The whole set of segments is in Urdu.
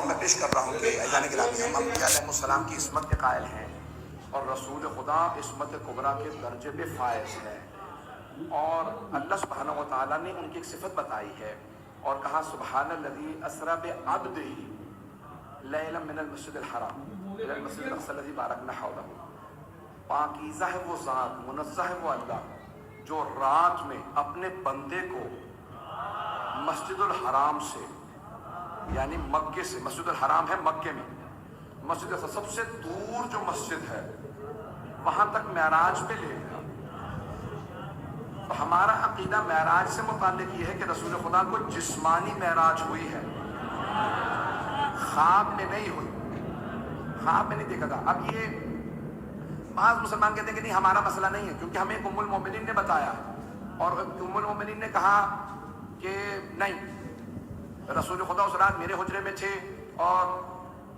اور میں پیش کر رہا ہوں کہ ایزان گرامی ہم انبیاء علیہ السلام کی عصمت کے قائل ہیں اور رسول خدا عصمت کبریٰ کے درجے پہ فائز ہے، اور اللہ سبحانہ و تعالیٰ نے ان کی ایک صفت بتائی ہے اور کہا سبحان الذی اسری بعبدہ لیلا من المسجد الحرام الی المسجد الاقصی الذی بارکنا حولہ، پاکیزہ ہے وہ ذات، منزہ ہے وہ اللہ جو رات میں اپنے بندے کو مسجد الحرام سے، یعنی مکے سے، مسجد الحرام ہے مکے میں، مسجد سے سب سے دور جو مسجد ہے وہاں تک معراج پہ لے گیا۔ تو ہمارا عقیدہ معراج سے متعلق یہ ہے کہ رسول خدا کو جسمانی معراج ہوئی ہے، خواب میں نہیں ہوئی، خواب میں نہیں دیکھا تھا۔ اب یہ بعض مسلمان کہتے ہیں کہ نہیں ہمارا مسئلہ نہیں ہے، کیونکہ ہمیں ام المومنین نے بتایا اور ام المومنین نے کہا کہ نہیں، رسول خدا اس رات میرے حجرے میں تھے اور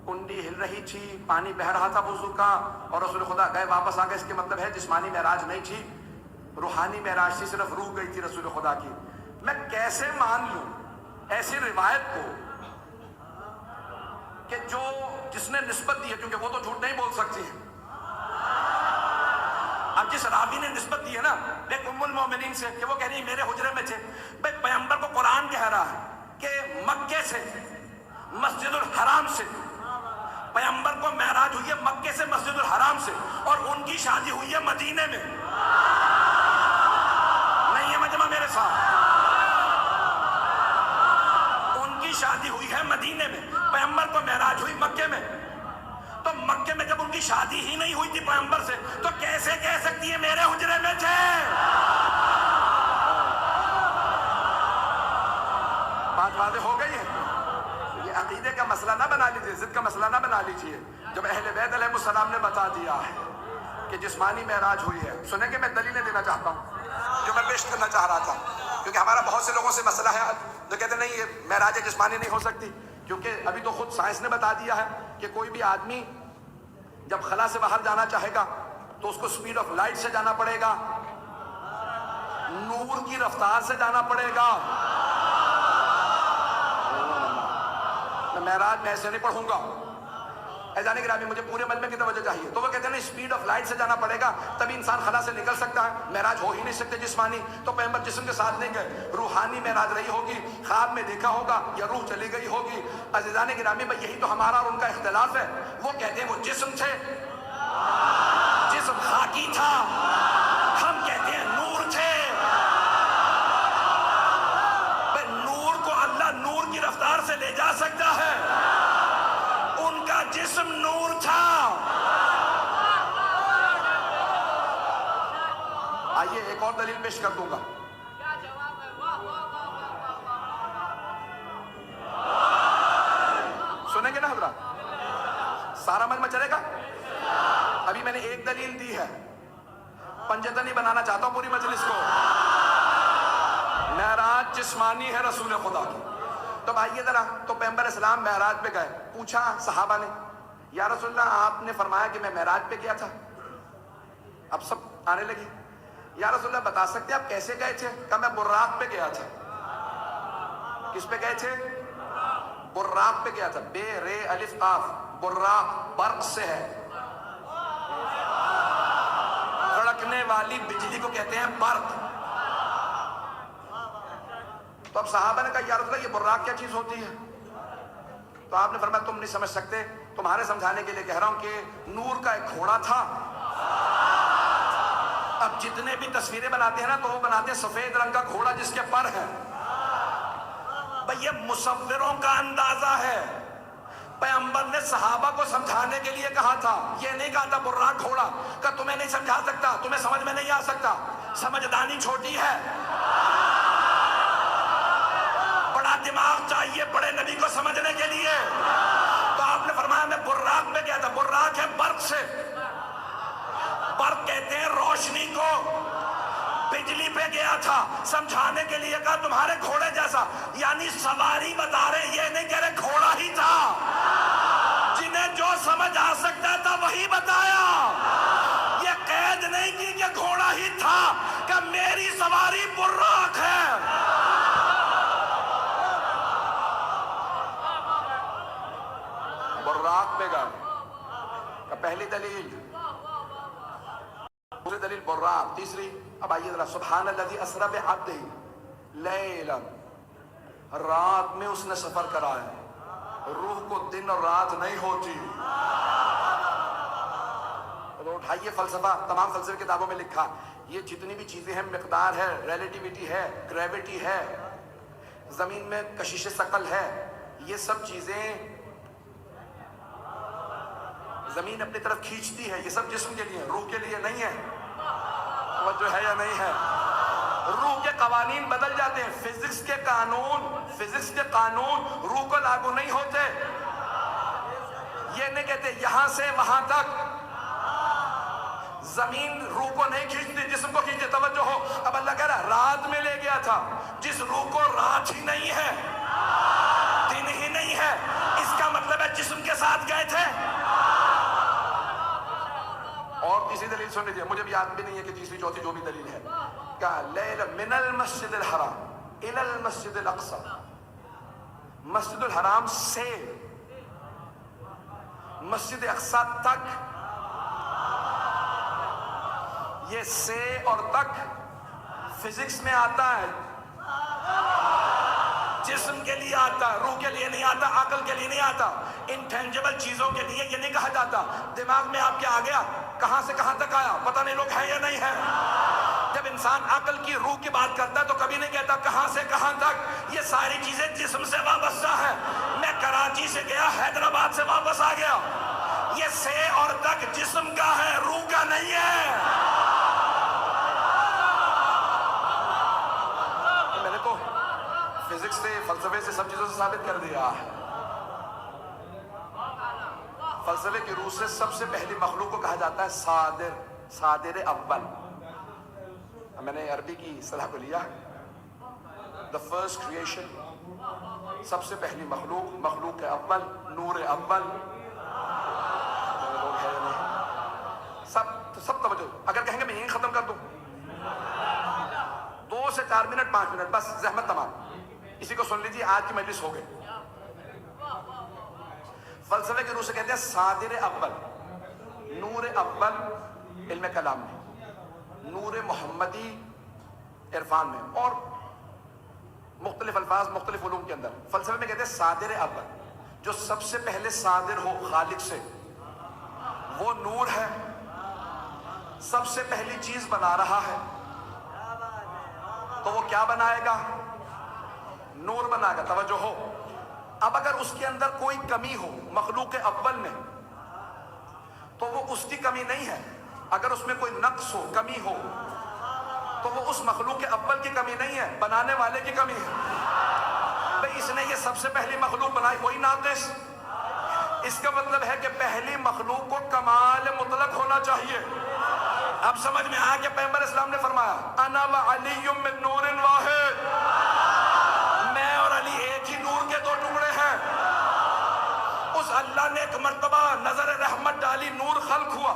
کنڈی ہل رہی تھی، پانی بہ رہا تھا وضو کا، اور رسول خدا گئے واپس آ گئے۔ اس کے مطلب ہے جسمانی معراج نہیں تھی، روحانی معراج تھی، صرف روح گئی تھی رسول خدا کی۔ میں کیسے مان لوں ایسی روایت کو کہ جو جس نے نسبت دی ہے، کیونکہ وہ تو جھوٹ نہیں بول سکتی ہے۔ اب جس راوی نے نسبت دی ہے نا ایک ام المومنین سے کہ وہ کہہ رہی ہے میرے حجرے میں تھے، بھائی پیغمبر کو قرآن کہہ رہا ہے کہ مکے سے مسجد الحرام سے پیغمبر کو معراج ہوئی ہے، مکے سے مسجد الحرام سے، اور ان کی شادی ہوئی ہے مدینے میں۔ نہیں ہے مجمع میرے ساتھ، ان کی شادی ہوئی ہے مدینے میں، پیغمبر کو معراج ہوئی مکے میں۔ تو مکے میں جب ان کی شادی ہی نہیں ہوئی تھی پیغمبر سے، تو کیسے کہہ سکتی ہے میرے حجرے میں تھے؟ بات واضح ہو گئی ہے؟ یہ عقیدے کا مسئلہ نہ بنا لیجیے، ضد کا مسئلہ نہ بنا لیجیے۔ جب اہل بیت علیہ السلام نے بتا دیا ہے کہ جسمانی معراج ہوئی ہے، سنیں کہ میں دلیلیں دینا چاہتا ہوں جو میں پیش کرنا چاہ رہا تھا، کیونکہ ہمارا بہت سے لوگوں سے مسئلہ ہے جو کہتے ہیں نہیں یہ معراج جسمانی نہیں ہو سکتی، کیونکہ ابھی تو خود سائنس نے بتا دیا ہے کہ کوئی بھی آدمی جب خلا سے باہر جانا چاہے گا تو اس کو سپیڈ آف لائٹ سے جانا پڑے گا، نور کی رفتار سے جانا پڑے گا۔ میں معراج میں ایسے نہیں پڑھوں گا، ایزان گرامی مجھے پورے مجمع کی توجہ چاہیے۔ تو وہ کہتے ہیں نا اسپیڈ آف لائٹ سے جانا پڑے گا تبھی انسان خلا سے نکل سکتا ہے، معراج ہو ہی نہیں سکتے جسمانی۔ تو پیغمبر جسم کے ساتھ نہیں گئے، روحانی معراج رہی ہوگی، خواب میں دیکھا ہوگا یا روح چلی گئی ہوگی۔ عزیزان گرامی بھائی یہی تو ہمارا اور ان کا اختلاف ہے۔ وہ کہتے ہیں وہ جسم تھے، جسم خاکی تھا، ہم کہتے ہیں نور تھے۔ بھائی نور کو اللہ نور کی رفتار سے لے جا سکتا ہے، ان کا جسم نور تھا۔ آئیے ایک اور دلیل پیش کر دوں گا۔ سنیں گے نا حضرات؟ سارا مجمع چلے گا؟ ابھی میں نے ایک دلیل دی ہے، پنجتنی بنانا چاہتا ہوں پوری مجلس کو۔ معراج جسمانی ہے رسول خدا کی۔ تو آئیے ذرا، تو پیغمبر اسلام معراج پہ گئے، پوچھا صحابہ نے یا رسول اللہ آپ نے فرمایا کہ میں معراج پہ گیا تھا۔ اب سب آنے لگی، یا رسول اللہ بتا سکتے آپ کیسے گئے تھے؟ کہا میں براق پہ گیا تھا۔ کس پہ گئے تھے؟ براق پہ گیا تھا، بے رے الف قاف، براق برق سے ہے، کڑکنے والی بجلی کو کہتے ہیں برق۔ تو اب صحابہ نے کہا یا رسول اللہ یہ براق کیا چیز ہوتی ہے؟ تو آپ نے فرمایا تم نہیں سمجھ سکتے، تمہارے سمجھانے کے لیے کہہ رہا ہوں کہ نور کا ایک گھوڑا تھا۔ اب جتنے بھی تصویریں بناتے ہیں نا تو وہ بناتے ہیں سفید رنگ کا گھوڑا جس کے پر ہے۔ بھئی یہ مصوروں کا اندازہ ہے، پیغمبر نے صحابہ کو سمجھانے کے لیے کہا تھا، یہ نہیں کہا تھا براق گھوڑا، کہ تمہیں نہیں سمجھا سکتا، تمہیں سمجھ میں نہیں آ سکتا، سمجھدانی چھوٹی ہے، بڑا دماغ چاہیے بڑے نبی کو سمجھنے کے لیے۔ تو آپ نے فرمایا میں براق پہ گیا تھا، براق ہے برق سے، برق کہتے ہیں روشنی کو، بجلی پہ گیا تھا، سمجھانے کے لیے کہا تمہارے گھوڑے جیسا، یعنی سواری بتا رہے، یہ نہیں کہہ رہے گھوڑا ہی تھا۔ جنہیں جو سمجھ آ سکتا تھا وہی بتایا، یہ قید نہیں کی کہ گھوڑا ہی تھا، کہ میری سواری براق ہے۔ میں گئے. کہ پہلی دلیل، دوسری دلیل براق، تیسری اب آئیے ذرا سبحان الذی اسری بعبدہ لیلا، رات میں اس نے سفر کرا ہے. روح کو دن اور رات نہیں ہوتی. تو اٹھائیے فلسفہ، تمام فلسفے کتابوں میں لکھا یہ جتنی بھی چیزیں ہیں، مقدار ہے، ریلیٹیوٹی ہے، گریویٹی ہے، زمین میں کشش ثقل ہے، یہ سب چیزیں زمین اپنی طرف کھینچتی ہے. یہ سب جسم کے لیے، روح کے لیے نہیں ہے. توجہ ہے یا نہیں ہے؟ روح کے قوانین بدل جاتے ہیں. فزکس کے قانون روح کو لاگو نہیں ہوتے. یہ نہیں کہتے یہاں سے وہاں تک زمین روح کو نہیں کھینچتی، جسم کو کھینچتے. توجہ ہو، اب اللہ کہہ رہا رات میں لے گیا تھا. جس روح کو رات ہی نہیں ہے، دن ہی نہیں ہے، اس کا مطلب ہے جسم کے ساتھ گئے تھے. اور تیسری دلیل سن لیجیے، مجھے بھی یاد بھی نہیں ہے کہ تیسری چوتھی جو بھی دلیل ہے. کہا لیل من المسجد الحرام الى المسجد الاقصی، مسجد الحرام سے مسجد اقصی تک. یہ سے اور تک فزکس میں آتا ہے، جسم کے لیے آتا ہے، روح کے لیے نہیں آتا، عقل کے لیے نہیں آتا. انٹینجبل چیزوں کے لیے یہ نہیں کہا جاتا. دماغ میں آپ کے آ گیا، کہاں سے کہاں تک آیا، پتہ نہیں لوگ ہیں یا نہیں ہے. جب انسان عقل کی روح کی بات کرتا ہے تو کبھی نہیں کہتا کہاں سے کہاں تک. یہ ساری چیزیں جسم سے وابستہ ہے. میں کراچی سے گیا، حیدرآباد سے واپس آ گیا. یہ سے اور تک جسم کا ہے، روح کا نہیں ہے. میں نے تو فزکس سے، فلسفے سے، سب چیزوں سے ثابت کر دیا. فلسفے کی روح سے سب سے پہلی مخلوق کو کہا جاتا ہے صادر اول. میں نے عربی کی اصطلاح کو لیا، the first creation، سب سے پہلی مخلوق اول، نور اول. سب توجہ. اگر کہیں گے میں یہیں ختم کر دوں، 2 سے 4 منٹ 5 منٹ بس، زحمت تمام. اسی کو سن لیجیے، آج کی مجلس ہو گئی. فلسفے کی روح سے کہتے ہیں صادر اول، نور اول علم کلام میں، نور محمدی عرفان میں، اور مختلف الفاظ مختلف علوم کے اندر. فلسفے میں کہتے ہیں صادر اول، جو سب سے پہلے صادر ہو خالق سے، وہ نور ہے. سب سے پہلی چیز بنا رہا ہے تو وہ کیا بنائے گا؟ نور بنائے گا. توجہ ہو، اب اگر اس کے اندر کوئی کمی ہو مخلوق اول میں تو وہ اس کی کمی نہیں ہے. اگر اس میں کوئی نقص ہو، کمی ہو، تو وہ اس مخلوق اول کی کمی نہیں ہے، بنانے والے کی کمی ہے. بھئی اس نے یہ سب سے پہلی مخلوق بنائی، کوئی ناقص. اس کا مطلب ہے کہ پہلی مخلوق کو کمال مطلق ہونا چاہیے. اب سمجھ میں آیا کہ پیغمبر اسلام نے فرمایا انا وعلی من نور واحد، میں اور علی ایک ہی نور کے 2 ٹکڑے ہیں. اس اللہ نے ایک مرتبہ نظر رحمت ڈالی، نور خلق ہوا.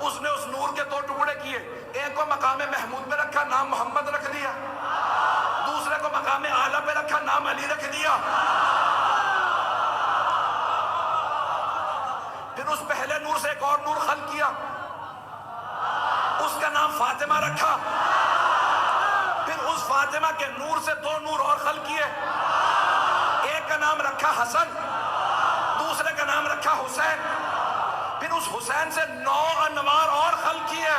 اس نے اس نور کے 2 ٹکڑے کیے. ایک کو مقام محمود پہ رکھا، نام محمد رکھ دیا. دوسرے کو مقام اعلیٰ پہ رکھا، نام علی رکھ دیا. پھر اس پہلے نور سے ایک اور نور خلق کیا، اس کا نام فاطمہ رکھا. پھر اس فاطمہ کے نور سے 2 نور اور خلق کیے. ایک کا نام رکھا حسن، دوسرے کا نام رکھا حسین. پھر اس حسین سے 9 انوار اور خلق کیے.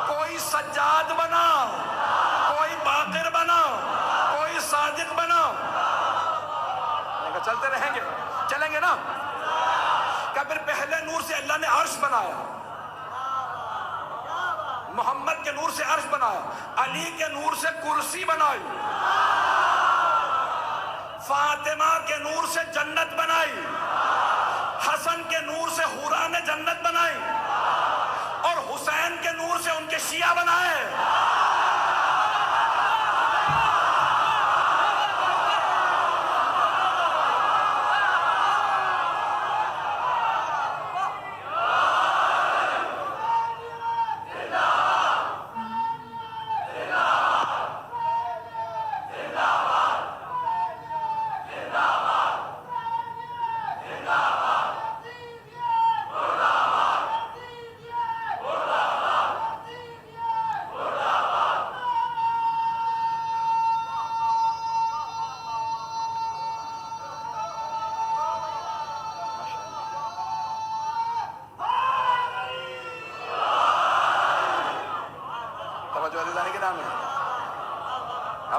کوئی سجاد بنا، کوئی باقر بنا، کوئی صادق بنا. چلتے رہیں گے، چلیں گے نا. کہ پھر پہلے نور سے اللہ نے عرش بنایا، محمد کے نور سے عرش بنایا، علی کے نور سے کرسی بنائی، فاطمہ کے نور سے جنت بنائی، حسن کے نور سے حوران جنت بنائی، اور حسین کے نور سے ان کے شیعہ بنائے.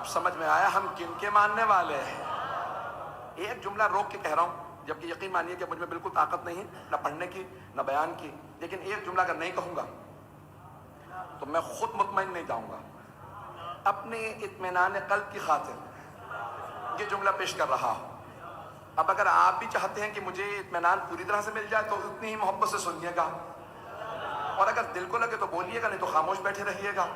اب سمجھ میں آیا ہم کن کے ماننے والے ہیں. ایک جملہ روک کے کہہ رہا ہوں، جبکہ یقین مانیے کہ مجھ میں بالکل طاقت نہیں ہے نہ پڑھنے کی نہ بیان کی، لیکن ایک جملہ اگر نہیں کہوں گا تو میں خود مطمئن نہیں جاؤں گا. اپنے اطمینان قلب کی خاطر یہ جملہ پیش کر رہا ہوں. اب اگر آپ بھی چاہتے ہیں کہ مجھے اطمینان پوری طرح سے مل جائے تو اتنی ہی محبت سے سنیے گا، اور اگر دل کو لگے تو بولیے گا، نہیں تو خاموش بیٹھے رہیے گا.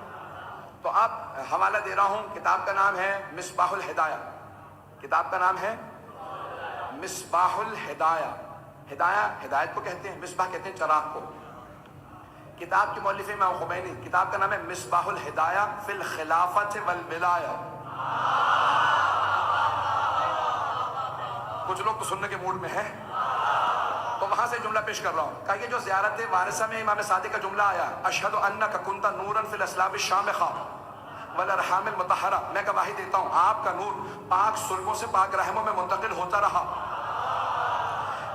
تو آپ حوالہ دے رہا ہوں، کتاب کا نام ہے مصباح الہدایہ. کتاب کا نام ہے مصباح الہدایہ. ہدایت کو کہتے ہیں، مصباح کہتے ہیں چراغ کو. کتاب کے مؤلف امام خمینی، کتاب کا نام ہے مصباح الہدایہ فی الخلافۃ والولایہ. کچھ لوگ تو سننے کے موڈ میں ہیں، تو وہاں سے جملہ پیش کر رہا ہوں. کہ یہ جو زیارت وارثہ میں امام صادق کا جملہ آیا، اشہد انک کنت نورا فی الاسلاب الشامخہ والارحام المطہرہ، میں گواہی دیتا ہوں آپ کا نور پاک سرگوں سے پاک رحموں میں منتقل ہوتا رہا.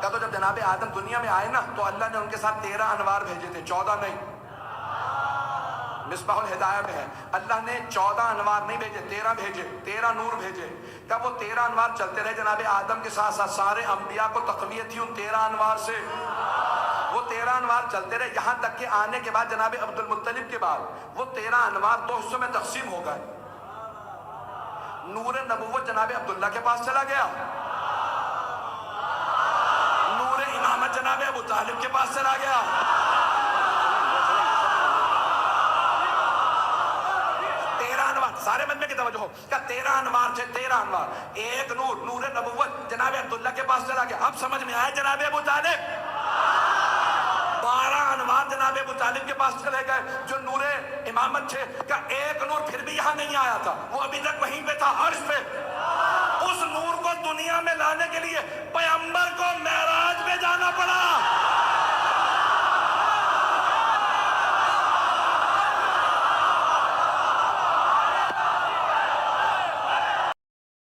کہ تو جب جناب آدم دنیا میں آئے نا تو اللہ نے ان کے ساتھ 13 انوار بھیجے تھے، 14 نہیں. مصباح الہدایہ میں ہے، اللہ نے 14 انوار نہیں بھیجے، 13 بھیجے، 13 نور بھیجے. کہ وہ 13 انوار چلتے رہے جناب آدم کے ساتھ ساتھ. سارے انبیاء کو تقویت تھی ان 13 انوار سے. وہ 13 انوار چلتے رہے یہاں تک کہ آنے کے بعد جناب عبد المطلب کے بعد وہ 13 انوار 2 حصوں میں تقسیم ہو گئے. نور نبوت جناب عبداللہ کے پاس چلا گیا، نور امامت جناب ابو طالب کے پاس چلا گیا. سارے مجمع کی توجہ ہو، کیا 13 انوار تھے، 13 انوار. ایک نور، نور نبوت جناب عبداللہ کے پاس چلا گیا. اب سمجھ میں آیا جناب ابو طالب. 12 انوار جناب ابو طالب کے پاس چلے گئے جو نور امامت تھے. کیا ایک نور پھر بھی یہاں نہیں آیا تھا، وہ ابھی تک وہیں پہ تھا، عرش پہ. اس نور کو دنیا میں لانے کے لیے پیغمبر